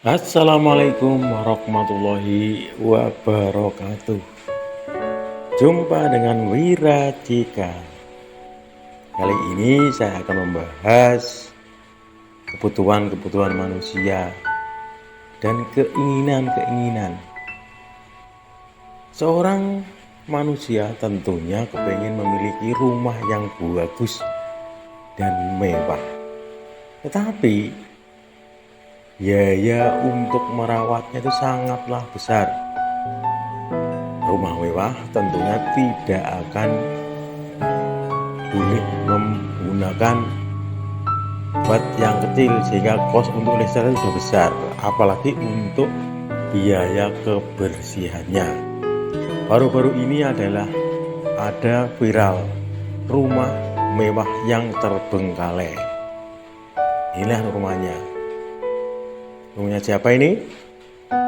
Assalamualaikum warahmatullahi wabarakatuh. Jumpa dengan Wira Cika. Kali ini saya akan membahas kebutuhan-kebutuhan manusia dan keinginan-keinginan. Seorang manusia tentunya kepengen memiliki rumah yang bagus dan mewah. Tetapi biaya untuk merawatnya itu sangatlah besar. Rumah mewah tentunya tidak akan boleh menggunakan buat yang kecil sehingga kos untuk listrik itu besar, apalagi untuk biaya kebersihannya. Baru-baru ini adalah ada viral rumah mewah yang terbengkalai. Inilah rumahnya. Rumahnya siapa ini?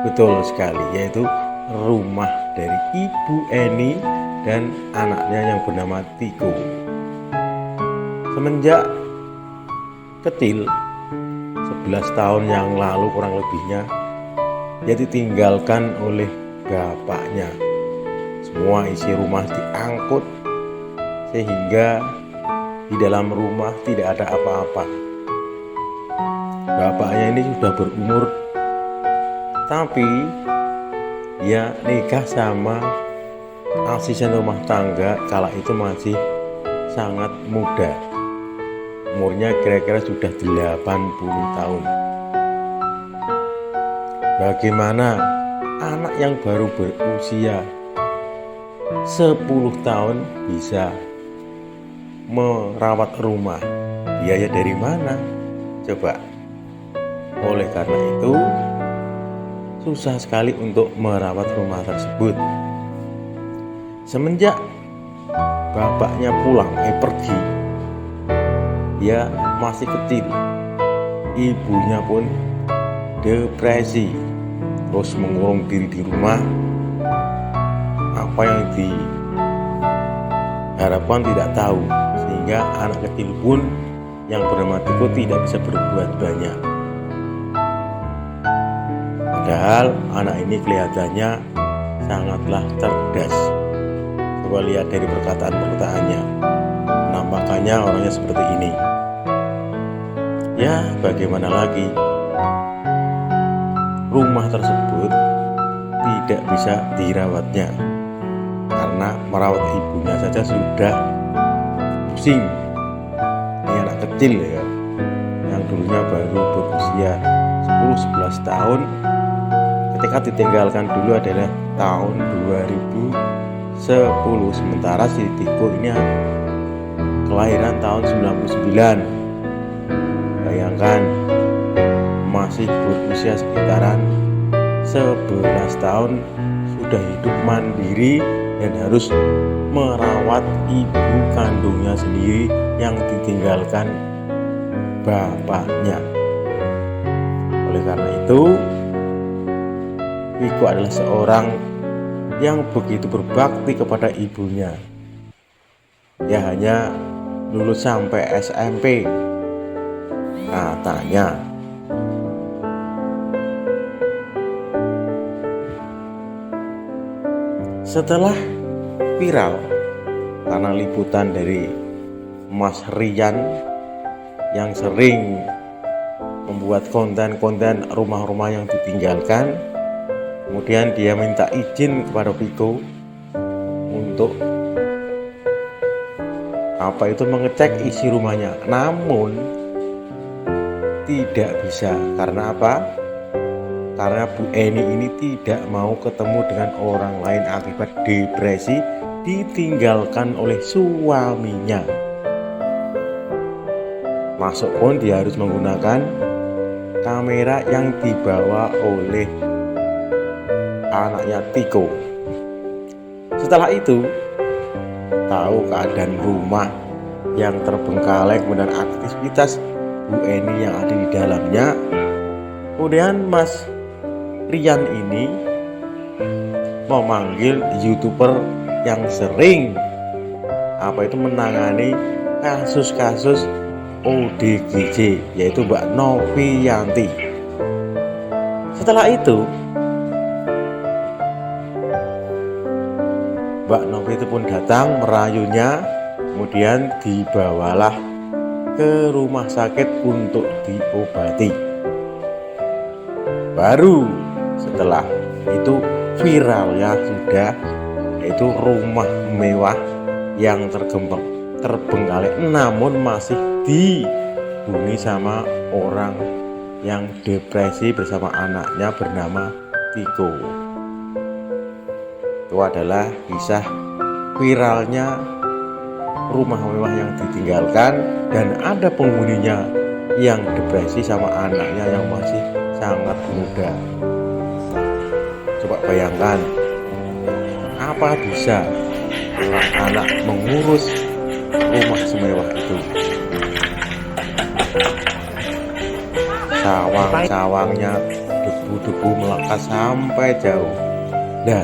Betul sekali, yaitu rumah dari Ibu Eni dan anaknya yang bernama Tiko. Semenjak kecil, 11 tahun yang lalu kurang lebihnya, dia ditinggalkan oleh bapaknya. Semua isi rumah diangkut sehingga di dalam rumah tidak ada apa-apa. Bapaknya ini sudah berumur, tapi dia nikah sama asisten rumah tangga kala itu masih sangat muda. Umurnya kira-kira sudah 80 tahun. Bagaimana anak yang baru berusia 10 tahun bisa merawat rumah? Biaya dari mana? Coba. Oleh karena itu, susah sekali untuk merawat rumah tersebut. Semenjak bapaknya pergi, dia masih kecil. Ibunya pun depresi, terus mengurung diri di rumah. Apa yang diharapkan tidak tahu, sehingga anak kecil pun yang bernama Tiko tidak bisa berbuat banyak. Padahal anak ini kelihatannya sangatlah cerdas. Coba lihat dari perkataan-perkataannya, penampakannya orangnya seperti ini. Ya, bagaimana lagi? Rumah tersebut tidak bisa dirawatnya, karena merawat ibunya saja sudah pusing. Ini anak kecil ya, yang dulunya baru berusia 10-11 tahun. Ketika ditinggalkan dulu adalah tahun 2010, sementara si Tiko ini kelahiran tahun 99. Bayangkan, masih berusia sekitaran 11 tahun sudah hidup mandiri dan harus merawat ibu kandungnya sendiri yang ditinggalkan bapaknya. Oleh karena itu, Tiko adalah seorang yang begitu berbakti kepada ibunya. Dia hanya lulus sampai SMP, katanya. Setelah viral karena liputan dari Mas Rian yang sering membuat konten-konten rumah-rumah yang ditinggalkan, kemudian dia minta izin kepada Tiko untuk mengecek isi rumahnya. Namun tidak bisa. Karena apa? Karena Bu Eni ini tidak mau ketemu dengan orang lain akibat depresi, ditinggalkan oleh suaminya. Masuk pun dia harus menggunakan kamera yang dibawa oleh anaknya Tiko. Setelah itu, tahu keadaan rumah yang terbengkalai, kemudian aktivitas Bu Eni yang ada di dalamnya, kemudian Mas Rian ini memanggil YouTuber yang sering menangani kasus-kasus ODGJ, yaitu Mbak Novianti. Setelah itu Mbak Novi itu pun datang merayunya, kemudian dibawalah ke rumah sakit untuk diobati. Baru setelah itu viral ya sudah, yaitu rumah mewah yang terbengkalai namun masih dihuni sama orang yang depresi bersama anaknya bernama Tiko. Itu adalah kisah viralnya rumah mewah yang ditinggalkan dan ada penghuninya yang depresi sama anaknya yang masih sangat muda. Coba bayangkan, apa bisa anak mengurus rumah semewah itu? Cawang-cawangnya debu-debu melekat sampai jauh. Nah,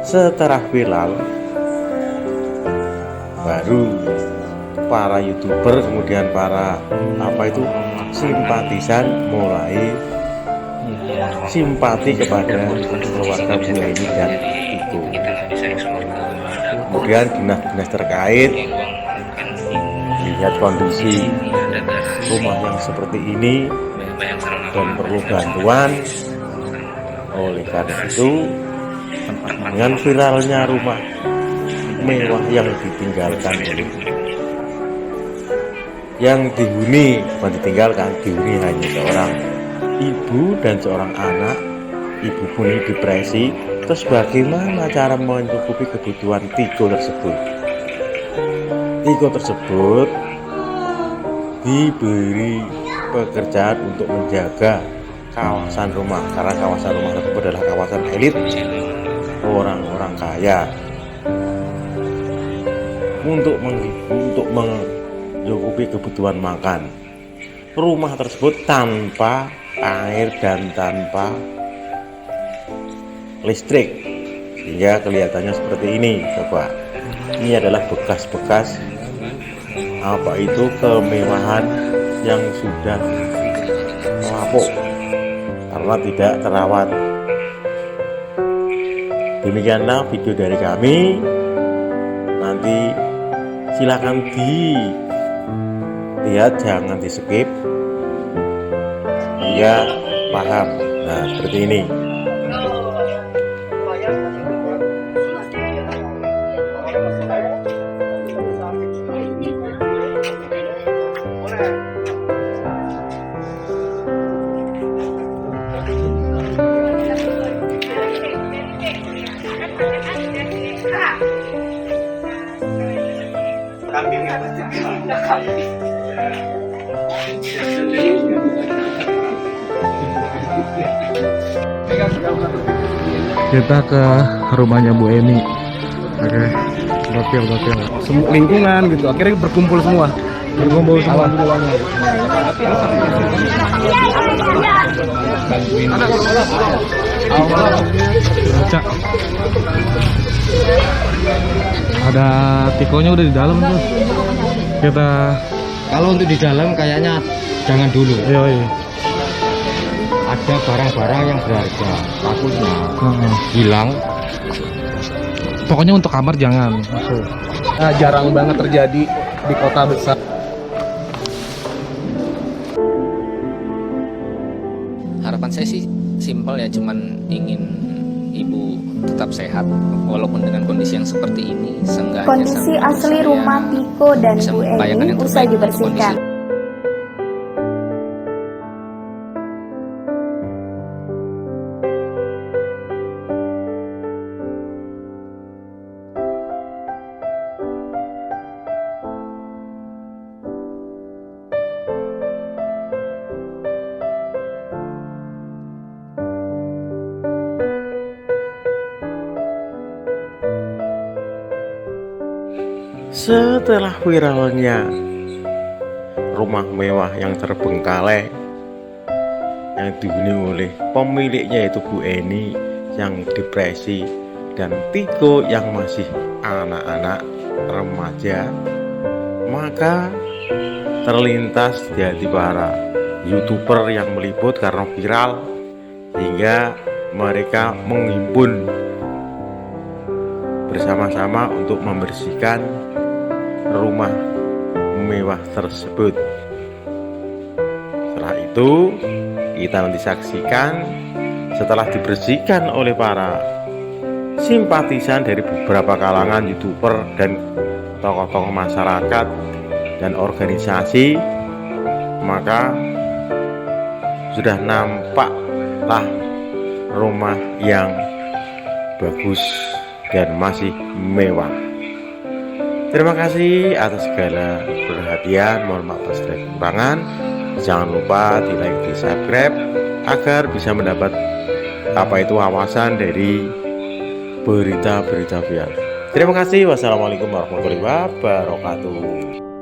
setelah viral, baru para YouTuber kemudian para simpatisan mulai simpati kepada keluarga Bu Eni dan Tiko. Kemudian dinas-dinas terkait lihat kondisi rumah yang seperti ini dan perlu bantuan. Oleh karena itu, dengan viralnya rumah mewah yang ditinggalkan ini, yang dihuni bukan ditinggalkan, dihuni hanya seorang ibu dan seorang anak. Ibu pun depresi. Terus bagaimana cara mencukupi kebutuhan Tiko tersebut? Tiko tersebut diberi pekerjaan untuk menjaga kawasan rumah, karena kawasan rumah tersebut adalah kawasan elit orang-orang kaya, untuk mencukupi kebutuhan makan. Rumah tersebut tanpa air dan tanpa listrik, sehingga kelihatannya seperti ini. Coba, ini adalah bekas-bekas kemewahan yang sudah lapuk karena tidak terawat. Demikianlah video dari kami. Nanti silakan dilihat, jangan di skip hingga paham. Nah, seperti ini. Kita ke rumahnya Bu Eni. Oke, gokil. Semua lingkungan gitu, akhirnya berkumpul semua. Baca. Ada Tikonya udah di dalam tuh. Kita Kalau untuk di dalam kayaknya jangan dulu. iya. Ada barang-barang yang berharga, takutnya hilang. Pokoknya untuk kamar jangan masuk. Nah, jarang banget terjadi di kota besar. Harapan saya sih simpel ya, cuman ingin ibu tetap sehat walaupun dengan kondisi yang seperti ini. Seenggaknya Kondisi asli rumah Tiko dan bisa Bu membayangkan Eni yang usai terbaik untuk dibersihkan. kondisi. Setelah viralnya rumah mewah yang terbengkalai yang dihuni oleh pemiliknya yaitu Bu Eni yang depresi dan Tiko yang masih anak-anak remaja, maka terlintas di hati para YouTuber yang meliput karena viral, hingga mereka menghimpun bersama-sama untuk membersihkan rumah mewah tersebut. Setelah itu kita nanti saksikan setelah dibersihkan oleh para simpatisan dari beberapa kalangan YouTuber dan tokoh-tokoh masyarakat dan organisasi, maka sudah nampaklah rumah yang bagus dan masih mewah. Terima kasih atas segala perhatian. Mohon maaf atas segala kekurangan. Jangan lupa di like, di subscribe agar bisa mendapat wawasan dari berita-berita viral. Terima kasih. Wassalamualaikum warahmatullahi wabarakatuh.